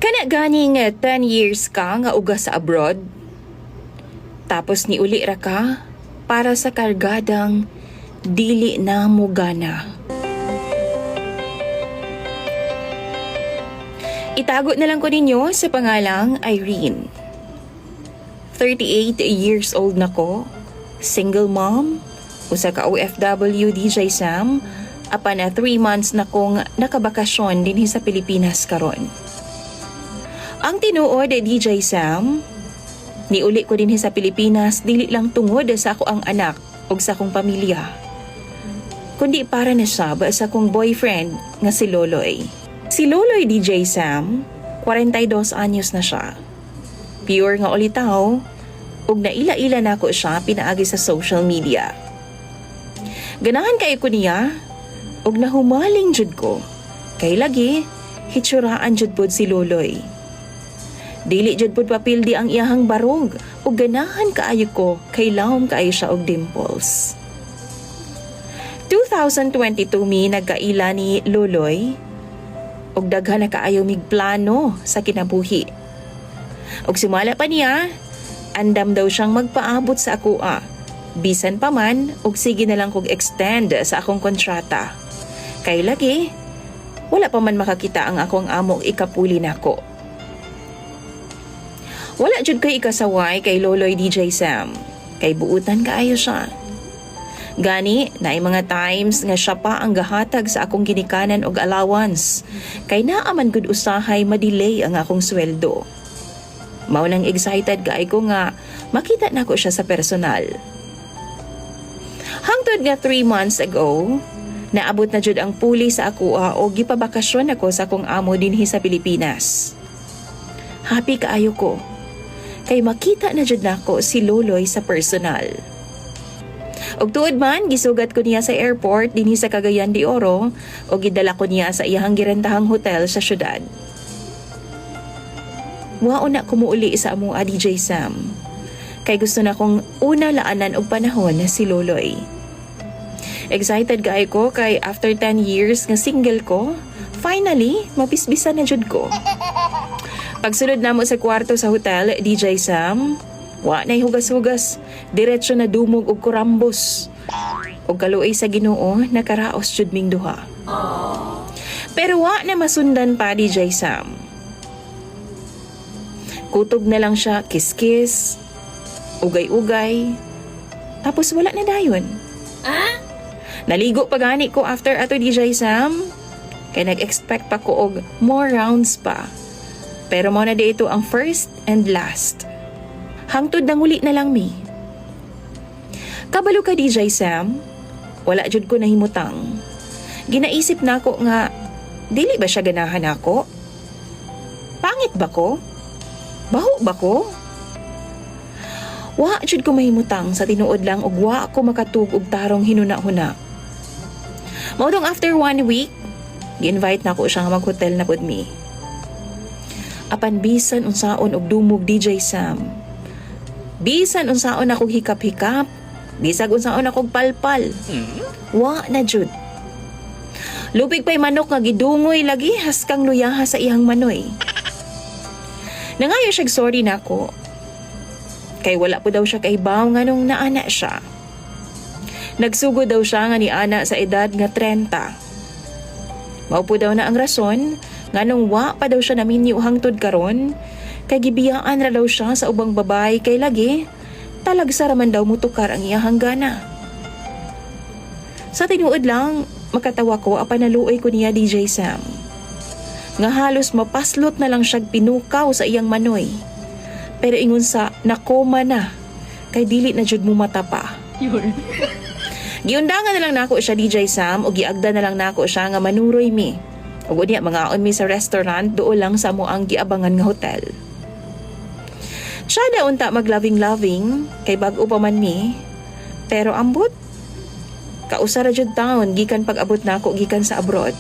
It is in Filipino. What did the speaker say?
Kana ganing 10 years ka nga uga sa abroad. Tapos ni uli ra ka para sa kargadang dili na mo gana. Itago na lang ko ninyo sa pangalang Irene. 38 years old na ko, single mom, usa ka OFW DJ Sam, apan na 3 months na kong nakabakasyon dinhi sa Pilipinas karon. Ang tinuod DJ Sam, niuli ko dinhi sa Pilipinas dili lang tungod sa ako ang anak ug sa akong pamilya, kundi para na siya sa akong boyfriend nga si Loloy. Si Loloy DJ Sam, 42 anyos na siya. Pure nga ulitaw, ug naila-ila na ako siya pinaagi sa social media. Ganahan kayo ko niya, ug nahumaling jud ko. Kay lagi, hitsuraan jud pod si Loloy. Dili jud pod papildi ang iyahang barog, ug ganahan kaayo ko kay lawom kaayo siya og dimples. 2022 mi nagkaila ni Loloy, ug daghan na kaayo mig plano sa kinabuhi. Ug sumala pa niya, andam daw siyang magpaabot sa akoa. Bisan pa man, ug sige na lang kog extend sa akong kontrata. Kay lagi, wala pa man makakita ang akong amo ikapuli nako. Wala jud ko'y ikasaway kay Loloy DJ Sam, kay buutan kaayo siya. Gani, naay mga times nga siya pa ang gahatag sa akong ginikanan og allowance, kay naaman gud usahay madelay ang akong sweldo. Mao nang excited kaay ko nga makita nako siya sa personal. Hangtod nga 3 months ago, naabot na jud ang puli sa akoa o gipabakasyon ako sa akong amo dinhi sa Pilipinas. Happy kaayo ko, kay makita na jud nako si Loloy sa personal. Og tuod man, gisugat ko niya sa airport dinhi sa Cagayan de Oro o gidala ko niya sa iyahang girentahang hotel sa syudad. Wao na kumuuli sa amo DJ Sam, kay gusto na kong una laanan og panahon na si Loloy. Excited kay ko kay after 10 years nga single ko, finally mapisbisan na jud ko. Pagsulod namo sa kwarto sa hotel, DJ Sam, wa na'y hugas-hugas, diretso na dumog og kurambos. Og kaluoy sa Ginoo, nakaraos jud ming duha. Pero wa na masundan pa DJ Sam. Kutob na lang siya, kiss-kiss, ugay-ugay, tapos wala na dayon. Naligo pa gani ko after ato DJ Sam, kay nag-expect pa ko og more rounds pa. Pero mo na dito ang first and last. Hangtod nang uli na lang mi. Kabalo ka DJ Sam, wala jud ko nahimutang. Ginaisip nako nga dili ba siya ganahan ako? Pangit ba ko? Baho ba ko? Wa jud ko mahimutang sa tinuod lang og wa ko makatug og tarong hinuna-huna. Maudong after 1 week, gi-invite nako siya nga mag-hotel na pud mi. Apan bisan unsaon og dumog DJ Sam. Bisan unsaon akong hikap-hikap, bisag unsaon akong palpal. Wa na jud. Lupig pa'y manok nga gidungoy lagi haskang luyaha sa iyang manoy. Nangayo siya sorry nako. Kay wala po daw siya kaibaw nga nung naana siya. Nagsugo daw siya nga ni ana sa edad nga 30. Mao po daw na ang rason nganong wa pa daw siya naminyo hangtod karon, kay gibiyaan ra daw siya sa ubang babae kay lagi talagsa raman daw mutukar ang iyahang gana. Sa tinuod lang, makatawa ko apan naluoy ko niya DJ Sam. Nga halos mapaslot na lang siya pinukaw sa iyang manoy. Pero ingon sa nakoma na, kay dili na jud mo mata pa. Giundangan na lang nako siya DJ Sam o giagda na lang nako siya nga manuroy mi. Ug unya mangaon mi sa restaurant dool lang sa mo ang giabangan nga hotel. Siya daw unta mag-loving kay bag-o pa man mi. Pero ambot, kausara jud taon gikan pag-abot nako gikan sa abroad.